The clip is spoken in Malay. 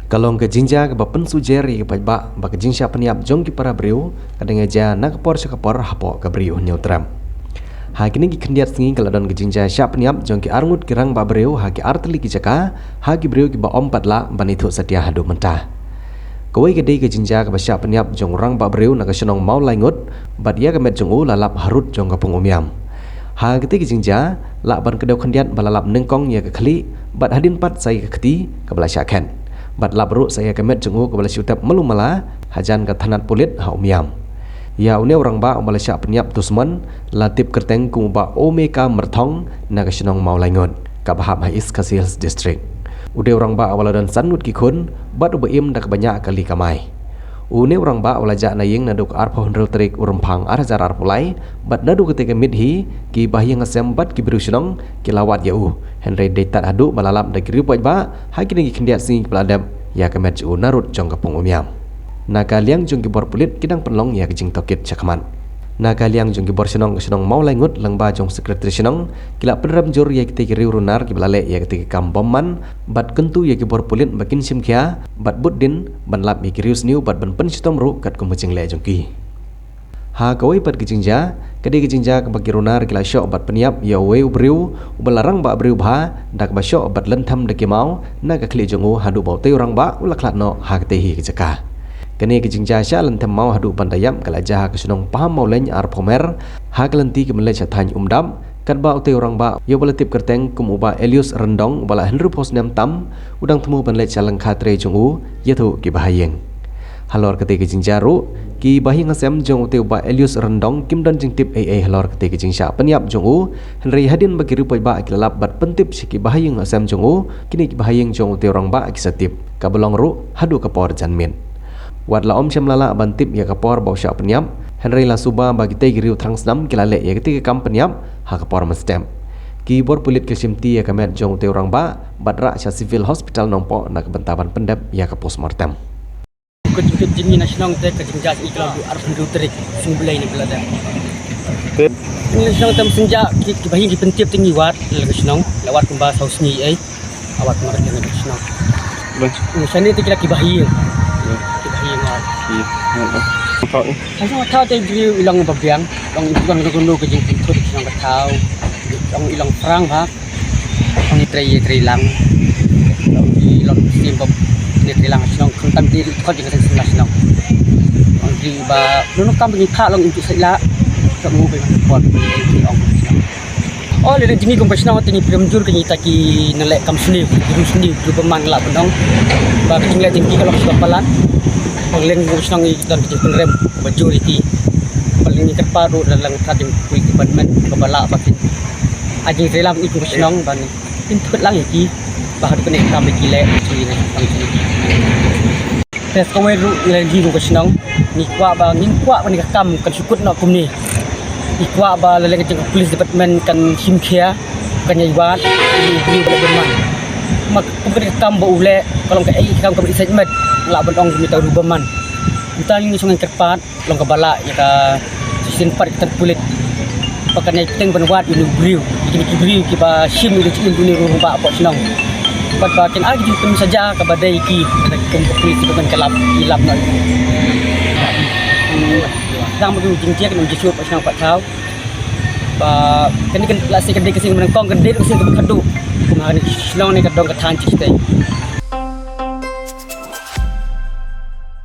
Kalong ke jinja ke bapen sujeri ke pajba bak jinsya peniap jong ki para beriu kadang aja nak por sekapor hapo ke beriu neutram. Ha kini ki kendiat singi kaladon ke jinja sya peniap jong ki arngut kirang ba beriu ha ki arteli ki jaka ha ki beriu ki ba ompat la banithu setia hadu mentah. Kawai ke dei ke jinja ke sya peniap jong rang ba beriu nak senong mau laingut bat ia ke met jong u lalap harut jong ke pengumiam. Ha keti ke jinja la ban kedau kendiat balalap nengkong ya ke kali bat hadin pat saya ke keti ke bala syakan. Bat labru saya kemet jengu ke bala syutap melumala hajan ke tanat pulit ha umiam. Ya une orang ba bala syak peniap tusman latip kerteng ku ba omeka merthong na ke senong mau laingut ka bahap hais kasils district. Ude orang ba awala dan sanut ki kun bat ubeim dak banyak kali kamai. Une orang ba awala jak naying naduk arpo hendrel terik urumpang arjar arpulai bat nadu ketika midhi ki bahyang asem bat ki biru senong ki lawat yau. Henry detat hadu balalap dak riu poj ba ha kini ki kendiat sing peladap ya kemet ju narut jong kapung umiam. Naga liang jong ki bor pulit kidang penlong ya kijing tokit cakaman. Naga liang jong ki bor senong mau laingut langba jong sekretari senong kila penram jor ya ketika riu runar ki balale ya ketika kam bomman bat kentu ya ki bor pulit bakin sim kia bat buddin ban lap ya ki riu sniu bat ban pen sitom ru kat kumecing le jong ki. Ha kawai pat kijingja kadi kijingja ke bagi runar kila syok bat peniap ya we ubriu ubalarang ba briu bha dak ba syok bat lentham dak mau na ka kli jongu hadu bau te orang ba ulaklat no ha tehi kijaka. Kani kijingja sya lentham mau hadu pandayam kala jaha ke sunong paham mau leny ar pomer ha kelenti ke melej thany umdam kat ba te orang ba yo balatip kerteng kum uba Elius rendong bala Henry Posnem tam udang temu panlej chalang khatre jongu yathu ki bahayeng. Halor ketika jinjaru ki bahi ngasem jong uti uba Elius rendong kim dan jingtip halor ketika jingsya peniap jongu Henry hadin bagi rupai ba kilap bat pentip siki bahi ngasem jongu kini ki bahi jong uti orang ba kisatip kabelong ru hadu kapor janmin wad la om syamlala bantip ya kapor bau syak peniap Henry la suba bagi te giriu trangsnam kilale ya ketika kam peniap ha kapor mestem ki bor pulit kesimti ya kamet jong uti orang ba badra sya civil hospital nompo nak bentaban pendep ya ke postmortem. Kejut jini nasional te kejinjas iklan du arf du terik sungbelai ni belada. Ini nasional tem senja ki bahi ki pentip tinggi wat nasional lewat kumba saus ni awat marat dengan nasional. Ini sani te kira ki bahi. Ki bahi ngat. Iya. Tahu te diri ilang babiang, long ilang gondo kejing pintu nasional tahu. Long ilang perang ha. Long trei lang. Long ilang simbab ni trilang nasional kentam diri kau dengan sensi nasional. Di ba nunuk kam begini kak long untuk sila kamu berkuat di orang nasional. Oh lihat jini kau nasional tinggi premjur kini taki nelek kam seni guru seni guru peman lah penong. Ba kini lihat tinggi kalau sudah pelan. Paling nasional dan kecil penerem baju itu paling ikat paru dalam kadim kulit department kepala bakin. Aji trilang itu nasional bani pintu lang iki bahar kene kami kile ci kami sini tes kowe ru energi ko senang ni kwa ba ni kam kan sukut nak kum ni ikwa ba lele ke police department kan simkhia kan yaiwat ni berman mak kum kam ba ule kalau ke kam ka segment la bandong mi tahu berman kita ni sungai kerpat long kabala ya ka sisin part kita kulit pakai teng benwat ini briu iki ki ba sim ni ci ni ru ba apa senang bakin agi pun saja kepada iki kompetisi dengan kelab ilap nak. Sedang begitu jingjiak dengan jisur pasang pak tahu. Kini kan plastik kedai kesini menengkong kedai kesini kebekadu. Kemarin senang ni kadang ketanci kita.